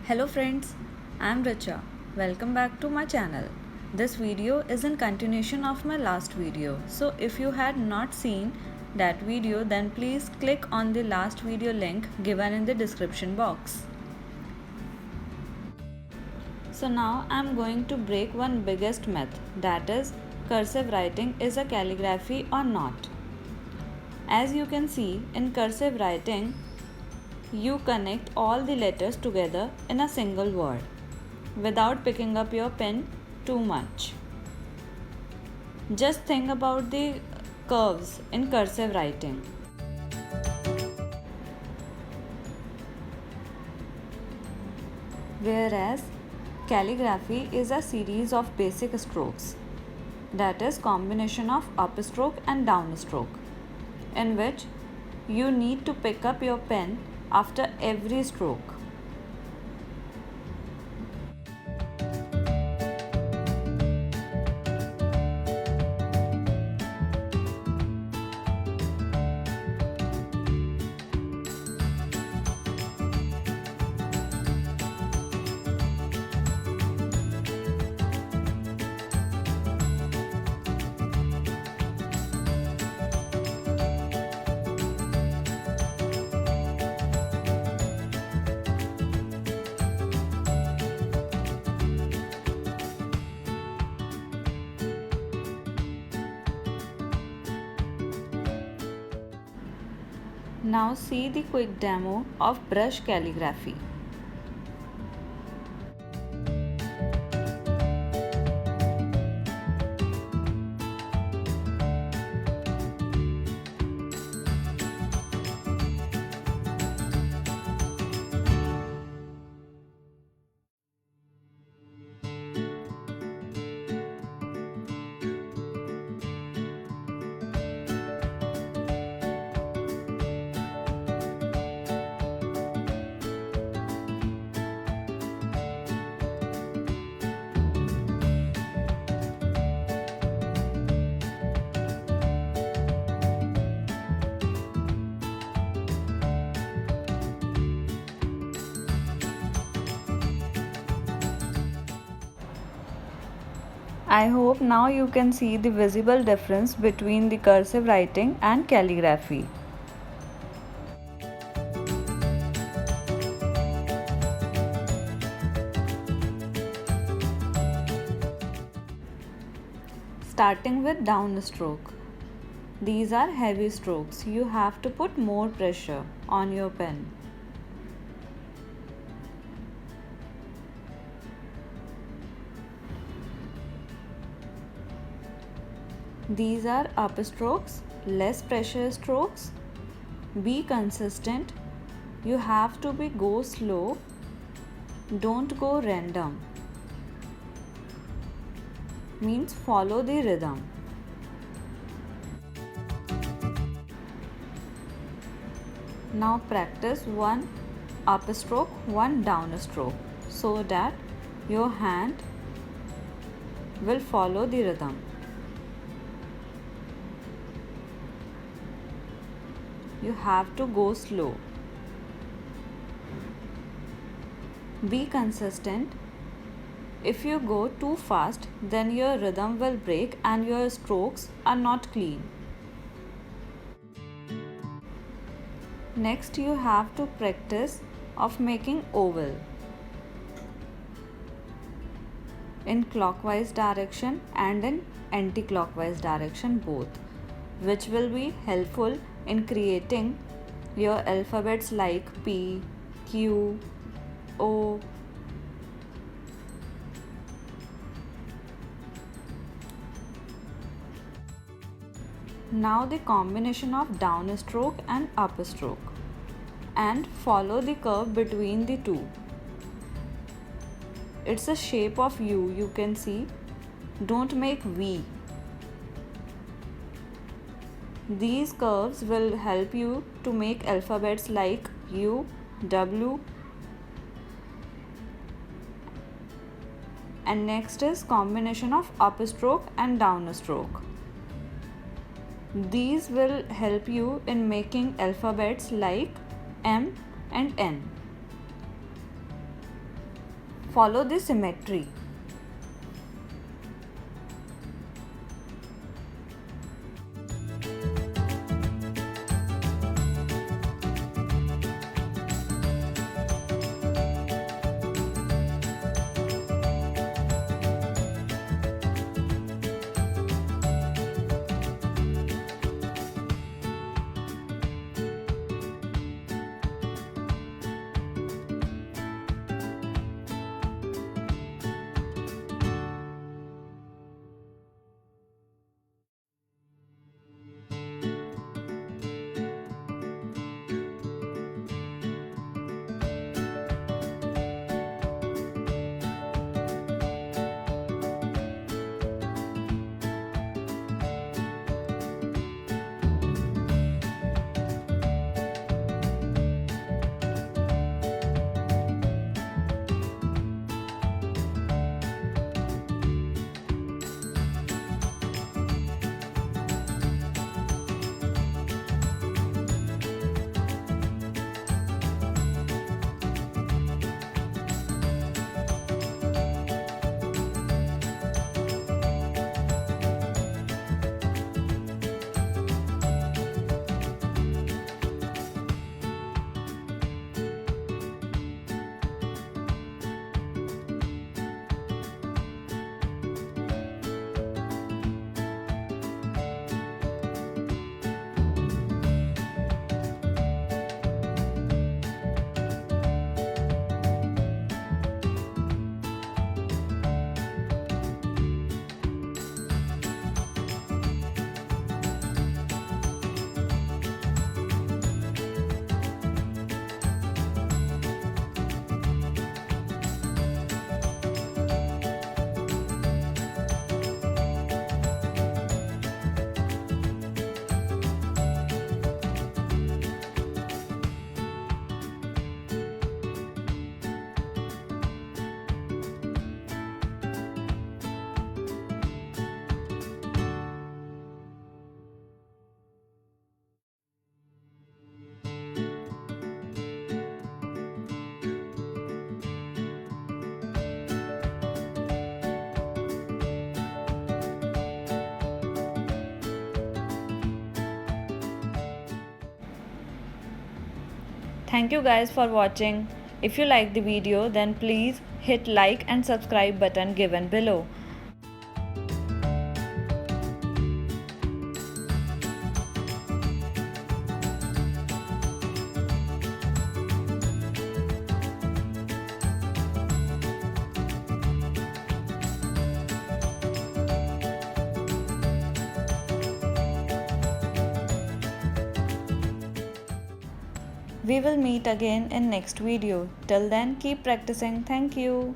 Hello friends, I am Richa. Welcome back to my channel. This video is in continuation of my last video. So if you had not seen that video, then please click on the last video link given in the description box. So now I am going to break one biggest myth, that is, cursive writing is a calligraphy or not. As you can see, in cursive writing, you connect all the letters together in a single word without picking up your pen too much. Just think about the curves in cursive writing. Whereas calligraphy is a series of basic strokes, that is combination of upstroke and downstroke, in which you need to pick up your pen after every stroke. Now see the quick demo of brush calligraphy. I hope now you can see the visible difference between the cursive writing and calligraphy. Starting with downstroke. These are heavy strokes. You have to put more pressure on your pen. These are upstrokes, less pressure strokes. Be consistent. You have to go slow. Don't go random. Means follow the rhythm. Now practice one upstroke, one downstroke so that your hand will follow the rhythm. You have to go slow. Be consistent. If you go too fast, then your rhythm will break and your strokes are not clean. Next, you have to practice of making oval in clockwise direction and in anti-clockwise direction both, which will be helpful in creating your alphabets like P, Q, O. Now the combination of downstroke and upstroke, and follow the curve between the two. It's a shape of U, you can see. Don't make V. These curves will help you to make alphabets like U, W, and next is combination of upstroke and downstroke. These will help you in making alphabets like M and N. follow the symmetry. Thank you guys for watching. If you like the video, then please hit like and subscribe button given below. We will meet again in next video. Till then, keep practicing. Thank you.